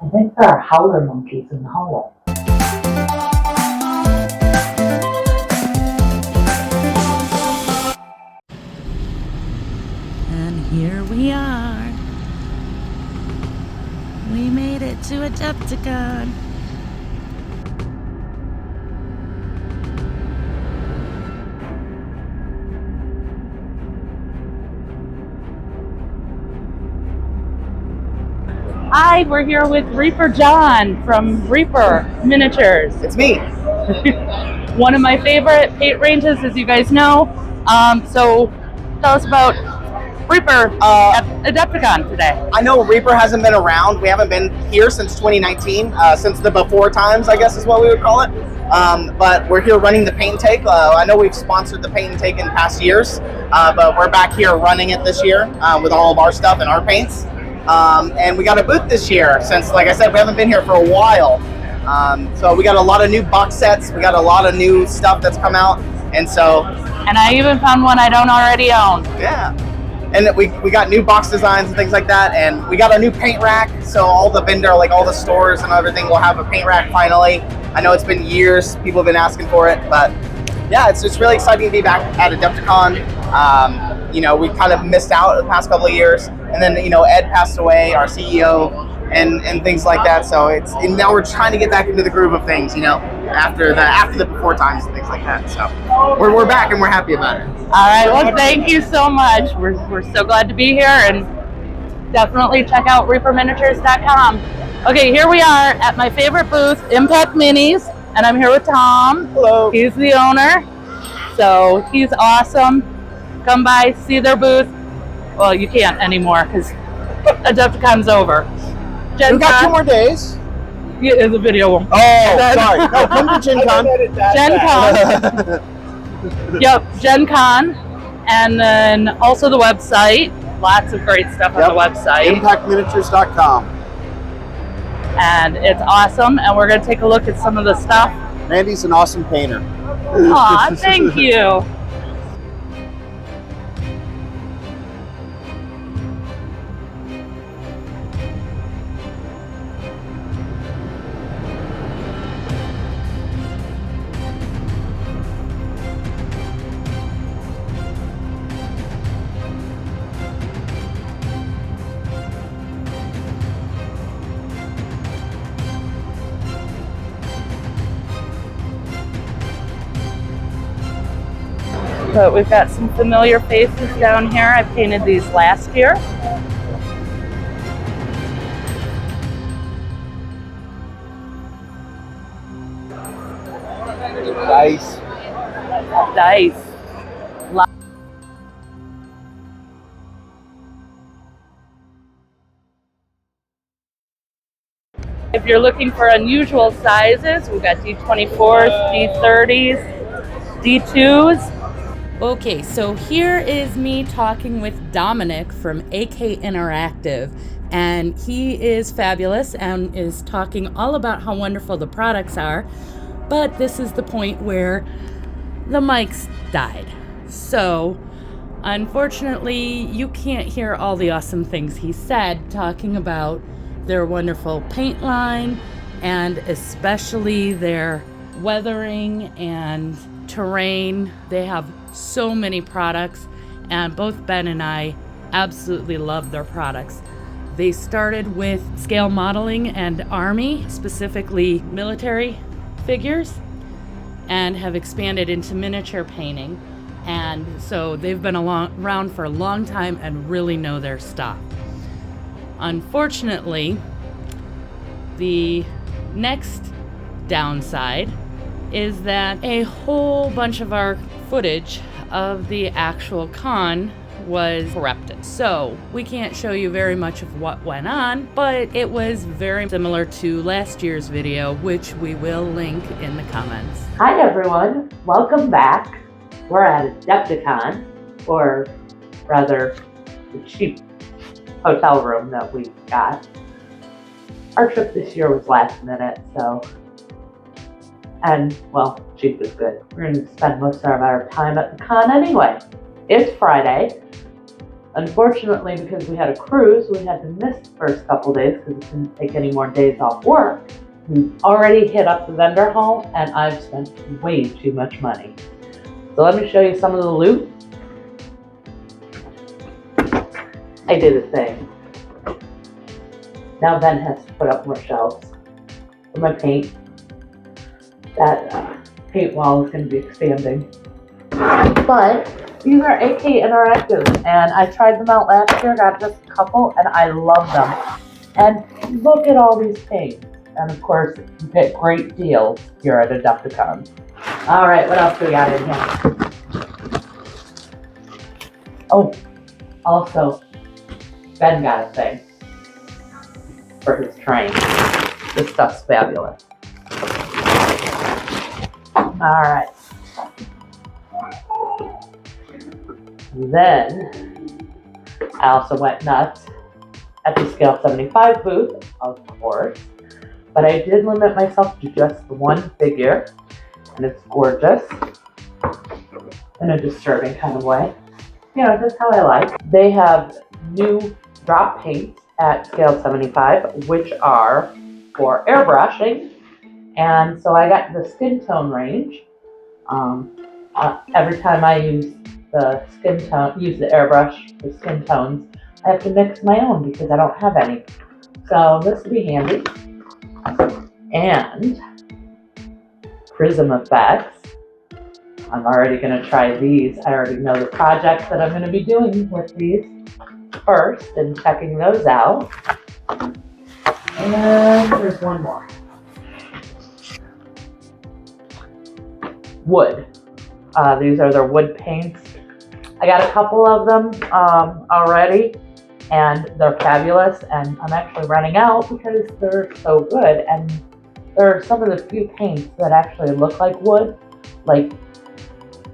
I think there are howler monkeys in the hallway. And here we are. We made it to Adepticon. Hi, we're here with Reaper John from Reaper Miniatures. It's me. One of my favorite paint ranges, as you guys know. So tell us about Reaper at Adepticon today. I know Reaper hasn't been around. We haven't been here since 2019, since the before times, I guess is what we would call it. But we're here running the paint and take. I know we've sponsored the paint and take in past years, but we're back here running it this year with all of our stuff and our paints. And we got a booth this year since, like I said, we haven't been here for a while. So we got a lot of new box sets. We got a lot of new stuff that's come out. And I even found one I don't already own. Yeah. And we got new box designs and things like that, and we got a new paint rack. So all the vendor, like all the stores and everything, will have a paint rack finally. I know it's been years; people have been asking for it, but yeah, it's really exciting to be back at Adepticon. We kind of missed out the past couple of years, and then Ed passed away, our CEO, and things like that. So and now we're trying to get back into the groove of things, after the before times and things like that. So we're back and we're happy about it. All right, well, thank you so much. We're so glad to be here, and definitely check out reaperminiatures.com. Okay, here we are at my favorite booth, Impact Minis, and I'm here with Tom. Hello. He's the owner, so he's awesome. Come by, see their booth. Well, you can't anymore because Adepticon's over. We got 2 more days. Yeah, the video one. Oh, sorry. No, come to Gen Con. Gen Con. Yep, Gen Con. And then also the website. Lots of great stuff on the website. ImpactMiniatures.com. And it's awesome. And we're going to take a look at some of the stuff. Randy's an awesome painter. Aw, thank you. But we've got some familiar faces down here. I painted these last year. Dice. If you're looking for unusual sizes, we've got D24s, D30s, D2s. Okay, so here is me talking with Dominic from AK Interactive, and he is fabulous and is talking all about how wonderful the products are, but this is the point where the mics died. So, unfortunately, you can't hear all the awesome things he said talking about their wonderful paint line and especially their weathering and terrain. They have so many products, and both Ben and I absolutely love their products. They started with scale modeling and army, specifically military figures, and have expanded into miniature painting. And so they've been around for a long time and really know their stuff. Unfortunately, the next downside is that a whole bunch of our footage of the actual con was corrupted. So we can't show you very much of what went on, but it was very similar to last year's video, which we will link in the comments. Hi everyone, welcome back. We're at Adepticon, or rather the cheap hotel room that we got. Our trip this year was last minute, and well, cheap is good. We're going to spend most of our time at the con anyway. It's Friday, Unfortunately, because we had a cruise, we had to miss the first couple days because we couldn't take any more days off work. We've already hit up the vendor hall and I've spent way too much money. So let me show you some of the loot. I did a thing. Now Ben has to put up more shelves for my paint. That paint wall is going to be expanding. But these are AK Interactive, and I tried them out last year, got just a couple, and I love them. And look at all these paints. And of course, you get great deals here at Adepticon. All right, what else do we got in here? Oh, also, Ben got a thing for his train. This stuff's fabulous. All right. Then I also went nuts at the Scale 75 booth, of course, but I did limit myself to just one figure, and it's gorgeous in a disturbing kind of way. You know, just how I like. They have new drop paints at Scale 75, which are for airbrushing, and so I got the skin tone range. Every time I use the airbrush for skin tones, I have to mix my own because I don't have any. So this will be handy. And prism effects. I'm already going to try these. I already know the projects that I'm going to be doing with these first and checking those out. And there's one more. Wood. These are their wood paints. I got a couple of them already, and they're fabulous, and I'm actually running out because they're so good, and they're some of the few paints that actually look like wood. Like,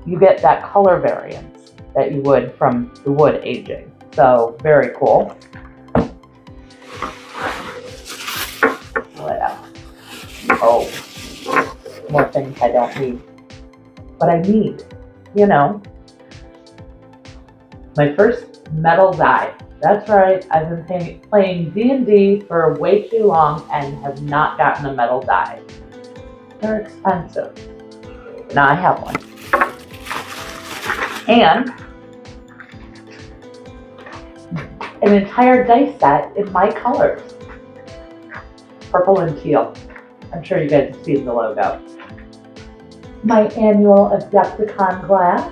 you get that color variance that you would from the wood aging. So, very cool. What else? Oh, more things I don't need. But I need, you know, my first metal die. That's right, I've been playing D&D for way too long and have not gotten a metal die. They're expensive. Now I have one. And an entire dice set in my colors. Purple and teal. I'm sure you guys have seen the logo. My annual Adepticon glass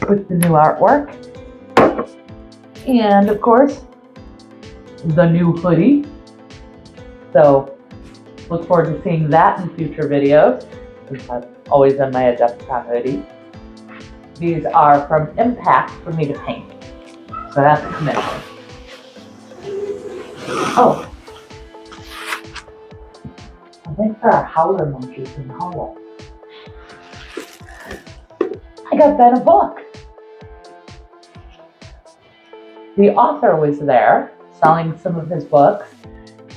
with the new artwork. And of course, the new hoodie. So look forward to seeing that in future videos, since I've always done my Adepticon hoodie. These are from Impact for me to paint. So that's a commission. Oh. I think there are howler monkeys in the hallway. I got Ben a book. The author was there selling some of his books,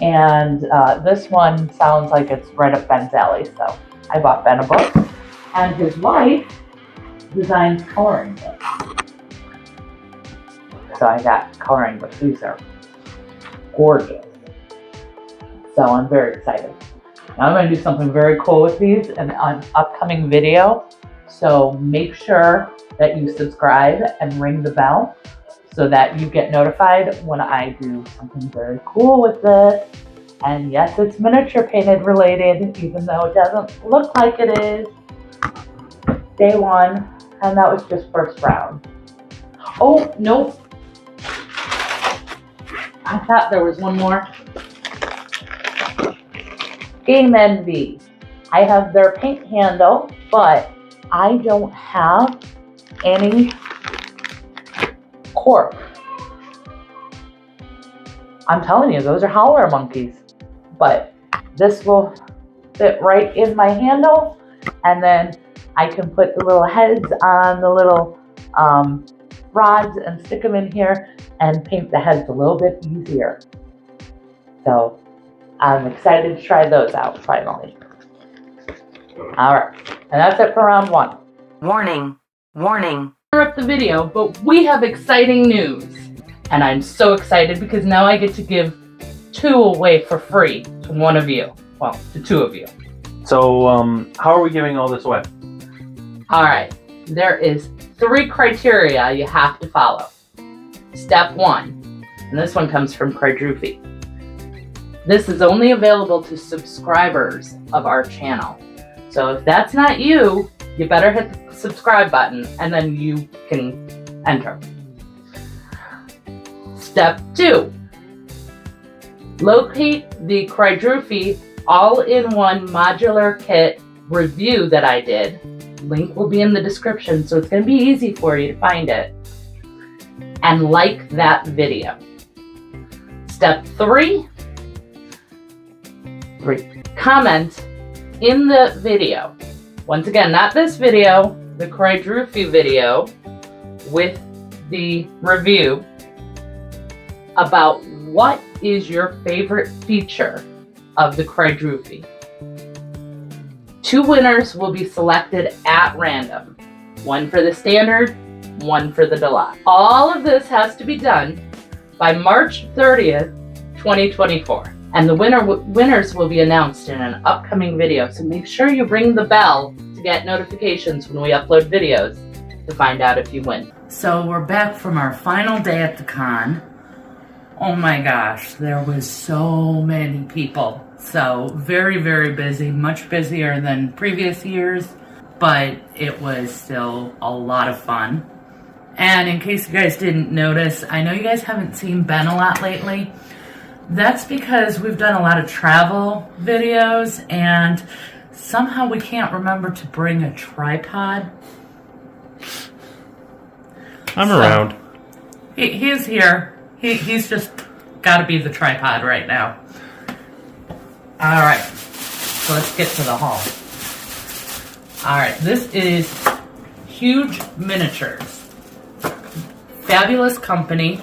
and this one sounds like it's right up Ben's alley, so I bought Ben a book, and his wife designs coloring books. So I got coloring books. These are gorgeous. So I'm very excited. Now I'm going to do something very cool with these in an upcoming video. So make sure that you subscribe and ring the bell so that you get notified when I do something very cool with this. And yes, it's miniature painted related, even though it doesn't look like it is. Day one, and that was just first round. Oh, nope. I thought there was one more. Game Envy. I have their paint handle, but I don't have any cork. I'm telling you, those are howler monkeys. But this will fit right in my handle, and then I can put the little heads on the little rods and stick them in here and paint the heads a little bit easier. So I'm excited to try those out finally. All right, and that's it for round one. Warning, warning. interrupt the video, but we have exciting news. And I'm so excited because now I get to give 2 away for free to one of you. Well, to 2 of you. So, how are we giving all this away? All right, there is 3 criteria you have to follow. Step 1, and this one comes from Quadrufi. This is only available to subscribers of our channel. So if that's not you, you better hit the subscribe button and then you can enter. Step 2, locate the Quadrufi all-in-one modular kit review that I did. Link will be in the description, so it's going to be easy for you to find it. And like that video. Step 3, comment in the video. Once again, not this video, the Quadrufi video with the review, about what is your favorite feature of the Quadrufi. 2 winners will be selected at random. 1 for the standard, 1 for the deluxe. All of this has to be done by March 30th, 2024. And the winners will be announced in an upcoming video, so make sure you ring the bell to get notifications when we upload videos to find out if you win. So we're back from our final day at the con. Oh my gosh, there was so many people. So very, very busy, much busier than previous years, but it was still a lot of fun. And in case you guys didn't notice, I know you guys haven't seen Ben a lot lately. That's because we've done a lot of travel videos and somehow we can't remember to bring a tripod. I'm around. He's here. He's just got to be the tripod right now. All right, so let's get to the haul. All right, this is Huge Miniatures. Fabulous company.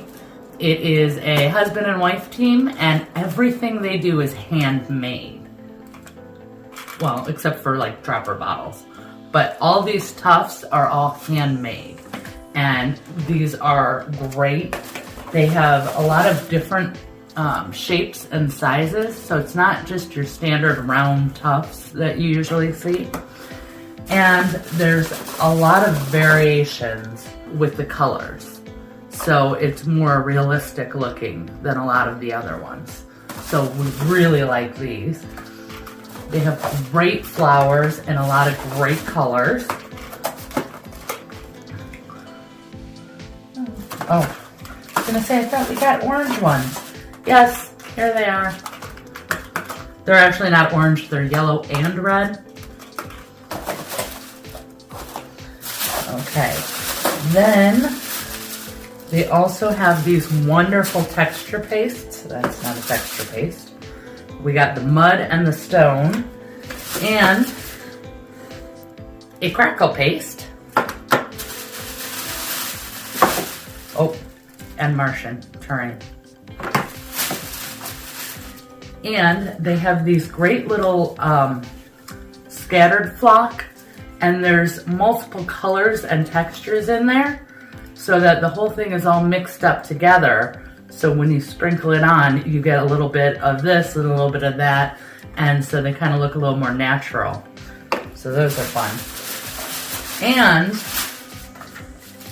It is a husband and wife team, and everything they do is handmade. Well, except for like dropper bottles. But all these tufts are all handmade. And these are great. They have a lot of different shapes and sizes, so it's not just your standard round tufts that you usually see. And there's a lot of variations with the colors, so it's more realistic looking than a lot of the other ones. So we really like these. They have great flowers and a lot of great colors. Oh, I was gonna say, I thought we got orange ones. Yes, here they are. They're actually not orange, they're yellow and red. Okay, then they also have these wonderful texture pastes. That's not a texture paste. We got the mud and the stone and a crackle paste. Oh, and Martian terrain. And they have these great little scattered flock, and there's multiple colors and textures in there so that the whole thing is all mixed up together. So when you sprinkle it on, you get a little bit of this and a little bit of that, and so they kind of look a little more natural. So those are fun. And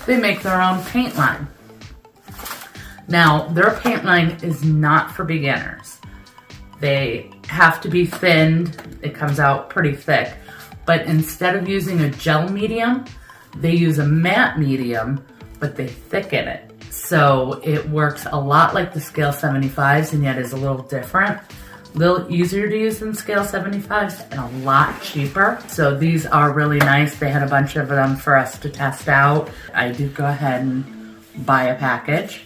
they make their own paint line. Now, their paint line is not for beginners. They have to be thinned. It comes out pretty thick. But instead of using a gel medium, they use a matte medium, but they thicken it. So it works a lot like the Scale 75s and yet is a little different. A little easier to use than Scale 75s and a lot cheaper. So these are really nice. They had a bunch of them for us to test out. I did go ahead and buy a package.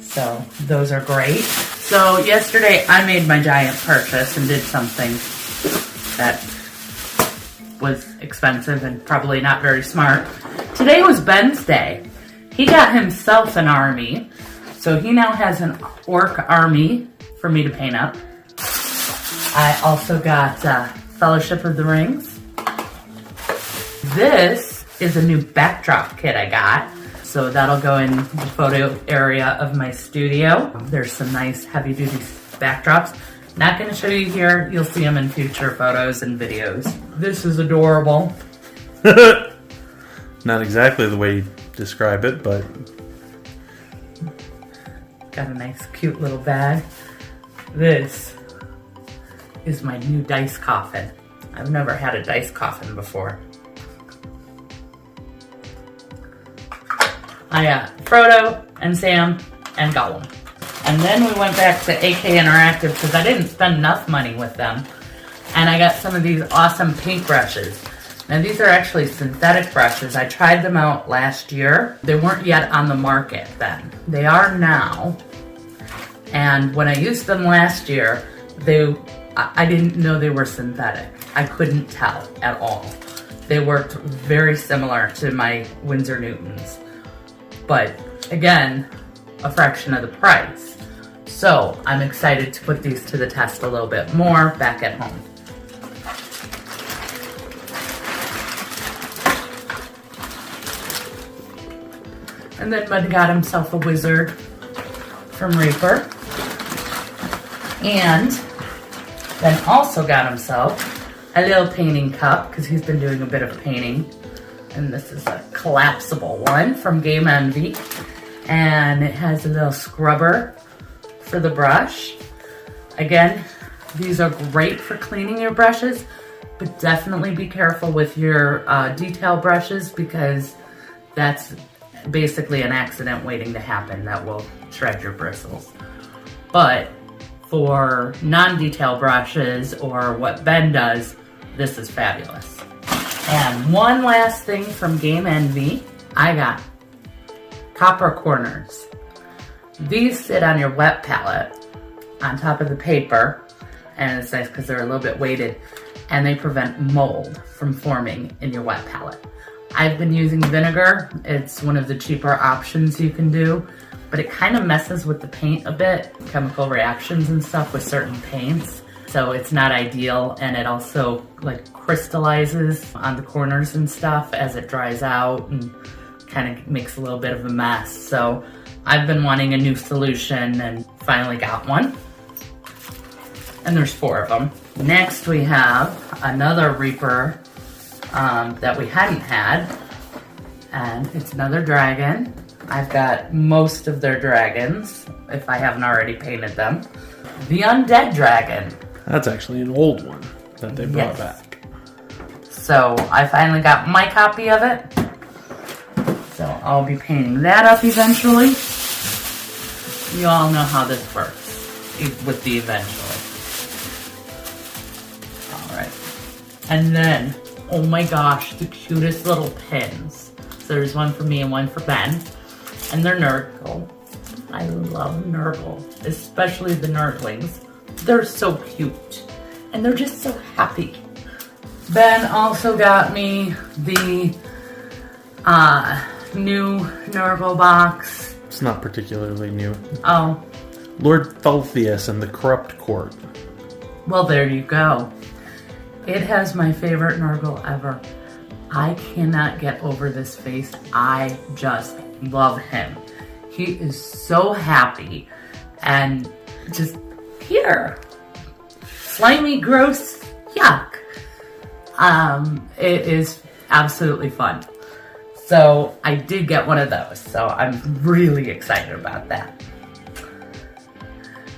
So those are great. So yesterday I made my giant purchase and did something that was expensive and probably not very smart. Today was Ben's day. He got himself an army. So he now has an orc army for me to paint up. I also got Fellowship of the Rings. This is a new backdrop kit I got. So that'll go in the photo area of my studio. There's some nice heavy duty backdrops. Not gonna show you here, you'll see them in future photos and videos. This is adorable. Not exactly the way you describe it, but... Got a nice cute little bag. This is my new dice coffin. I've never had a dice coffin before. I got Frodo and Sam and Gollum. And then we went back to AK Interactive because I didn't spend enough money with them. And I got some of these awesome paint brushes. Now these are actually synthetic brushes. I tried them out last year. They weren't yet on the market then. They are now. And when I used them last year, I didn't know they were synthetic. I couldn't tell at all. They worked very similar to my Winsor Newtons. But again, a fraction of the price. So I'm excited to put these to the test a little bit more back at home. And then Bud got himself a wizard from Reaper. And then also got himself a little painting cup because he's been doing a bit of painting. And this is a collapsible one from Game Envy. And it has a little scrubber for the brush. Again, these are great for cleaning your brushes, but definitely be careful with your detail brushes because that's basically an accident waiting to happen that will shred your bristles. But for non-detail brushes or what Ben does, this is fabulous. And one last thing from Game Envy, I got copper corners. These sit on your wet palette on top of the paper, and it's nice because they're a little bit weighted, and they prevent mold from forming in your wet palette. I've been using vinegar. It's one of the cheaper options you can do, but it kind of messes with the paint a bit, chemical reactions and stuff with certain paints. So it's not ideal, and it also like crystallizes on the corners and stuff as it dries out and kind of makes a little bit of a mess. So I've been wanting a new solution and finally got one. And there's 4 of them. Next we have another Reaper that we hadn't had, and it's another dragon. I've got most of their dragons, if I haven't already painted them. The Undead Dragon. That's actually an old one that they brought back. So I finally got my copy of it. So I'll be painting that up eventually. You all know how this works with the eventually. Alright. And then, oh my gosh, the cutest little pins. So there's one for me and one for Ben. And they're Nurgle. I love Nurgle, especially the Nurglings. They're so cute. And they're just so happy. Ben also got me the new Nurgle box. It's not particularly new. Oh. Lord Thalthius and the Corrupt Court. Well, there you go. It has my favorite Nurgle ever. I cannot get over this face. I just love him. He is so happy and just here. Slimy, gross, yuck. It is absolutely fun. So I did get one of those. So I'm really excited about that.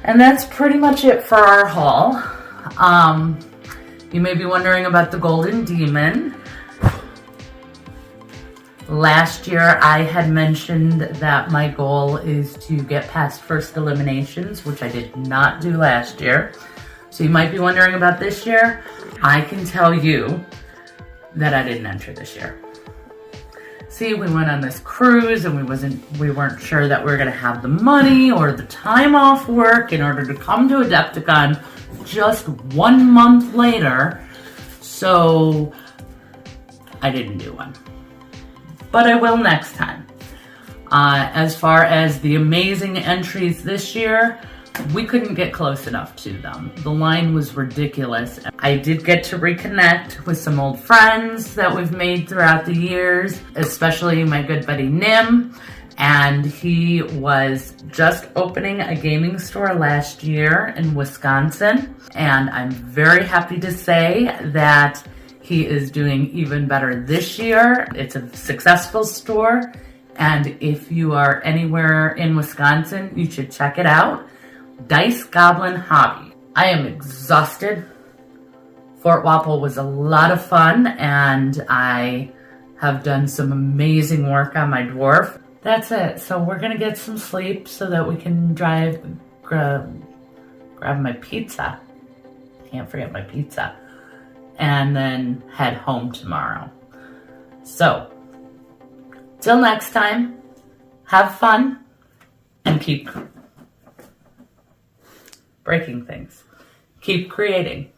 And that's pretty much it for our haul. You may be wondering about the Golden Demon. Last year I had mentioned that my goal is to get past first eliminations, which I did not do last year. So you might be wondering about this year. I can tell you that I didn't enter this year. See, we went on this cruise and we weren't sure that we were gonna have the money or the time off work in order to come to Adepticon just 1 month later. So I didn't do one. But I will next time. As far as the amazing entries this year, we couldn't get close enough to them. The line was ridiculous. I did get to reconnect with some old friends that we've made throughout the years, especially my good buddy Nim. And he was just opening a gaming store last year in Wisconsin. And I'm very happy to say that he is doing even better this year. It's a successful store. And if you are anywhere in Wisconsin, you should check it out. Dice Goblin Hobby. I am exhausted. Fort Wapple was a lot of fun, and I have done some amazing work on my dwarf. That's it. So we're gonna get some sleep so that we can grab my pizza. Can't forget my pizza. And then head home tomorrow. So, till next time, have fun and keep breaking things. Keep creating.